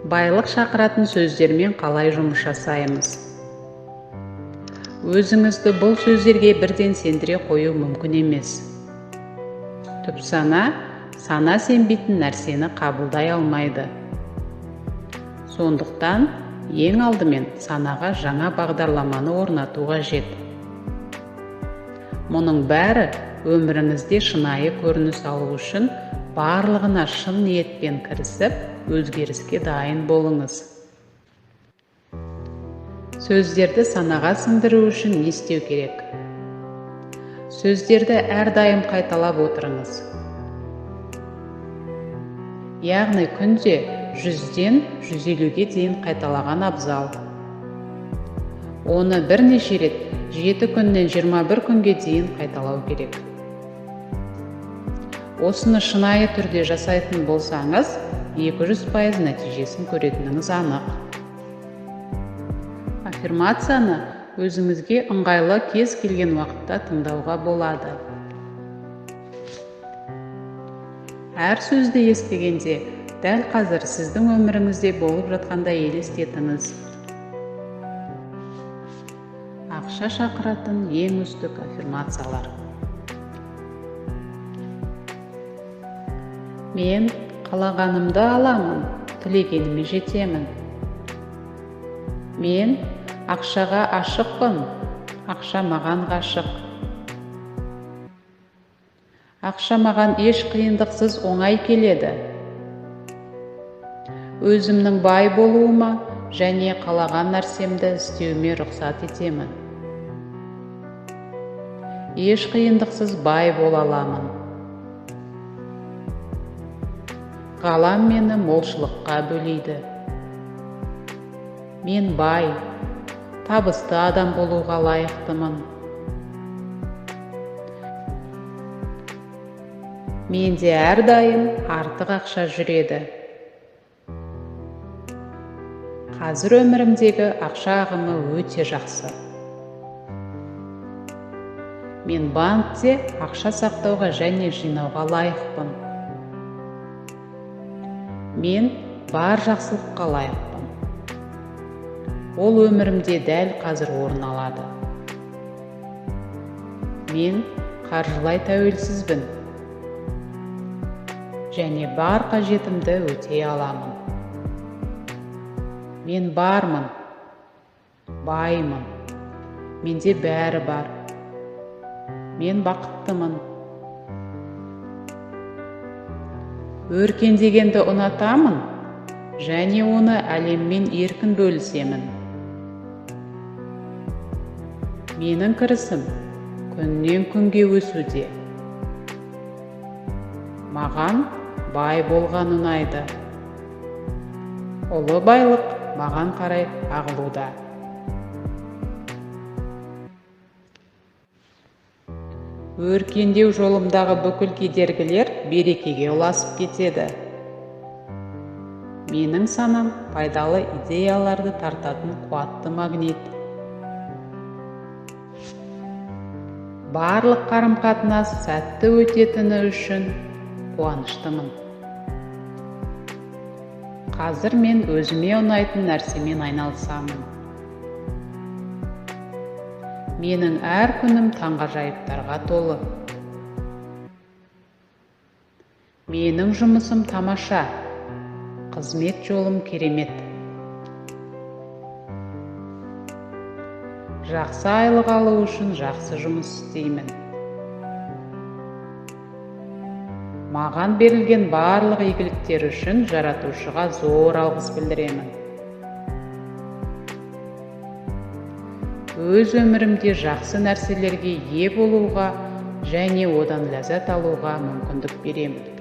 Байлық шақыратын сөздермен қалай жұмыс жасаймыз? Өзіңізді бұл сөздерге бірден сендіре қою мүмкін емес. Түп сана сенбейтін нәрсені қабылдай алмайды. Сондықтан ең алдымен санаға жаңа бағдарламаны орнату қажет. Мұның бәрі өміріңізде шынайы көрініс алу үшін барлығына шын ниетпен кірісіп, өзгеріске дайын болыңыз. Сөздерді санаға сіңдіру үшін не істеу керек? Сөздерді әрдайым қайталап отырыңыз. Яғни күнде 100-ден 150-ге дейін қайталаған абзал. Оны бірнеше рет 7 күннен 21 күнге дейін қайталау керек. Осыны шынайы түрде жасайтын болсаңыз, 200% нәтижесін көретініңіз анық. Аффирмацияны өзіңізге ыңғайлы кез келген уақытта тыңдауға болады. Әр сөзді естігенде, дәл қазір сіздің өміріңізде болып жатқандай елестетіңіз. Ақша шақыратын ең үздік аффирмациялар. Мен қалағанымды аламын, тілегеніме жетемін. Мен ақшаға ашықпын, ақша маған ғашық. Ақша маған еш қиындықсыз оңай келеді. Өзімнің бай болуыма және қалаған нәрсемді істеуіме рұқсат етемін. Еш қиындықсыз бай бола аламын. Ғалам мені молшылыққа бөлейді. Мен бай, табысты адам болуға лайықтымын. Менде әрдайым артық ақша жүреді. Қазір өмірімдегі ақша ағымы өте жақсы. Мен банкте ақша сақтауға және жинауға лайықпын. Мен бар жақсылыққа лайықпын. Ол өмірімде дәл қазір орын алады. Мен қаржылай тәуелсізбін. Және бар қажетімді өтей аламын. Мен бармын, баймын. Менде бәрі бар. Мен бақыттымын. Өркендегенді ұнатамын, және оны әлеммен еркін бөлісемін. Менің кірісім күннен күнге өсуде. Маған бай болған ұнайды. Ұлы байлық маған қарай ағылуда. Өркендеу жолымдағы бүкіл кедергілер берекеге ұласып кетеді. Менің санам пайдалы идеяларды тартатын қуатты магнит. Барлық қарым-қатынас сәтті өтетіні үшін қуаныштымын. Қазір мен өзіме ұнайтын нәрсемен айналысамын. Менің әр күнім таңғажайыптарға толы. Менің жұмысым тамаша, қызмет жолым керемет. Жақсы айлық алу үшін жақсы жұмыс істеймін. Маған берілген барлық игіліктер үшін жаратушыға зор алғыс білдіремін. Өз өмірімде жақсы нәрселерге ие болуға және одан ләззат алуға мүмкіндік беремін.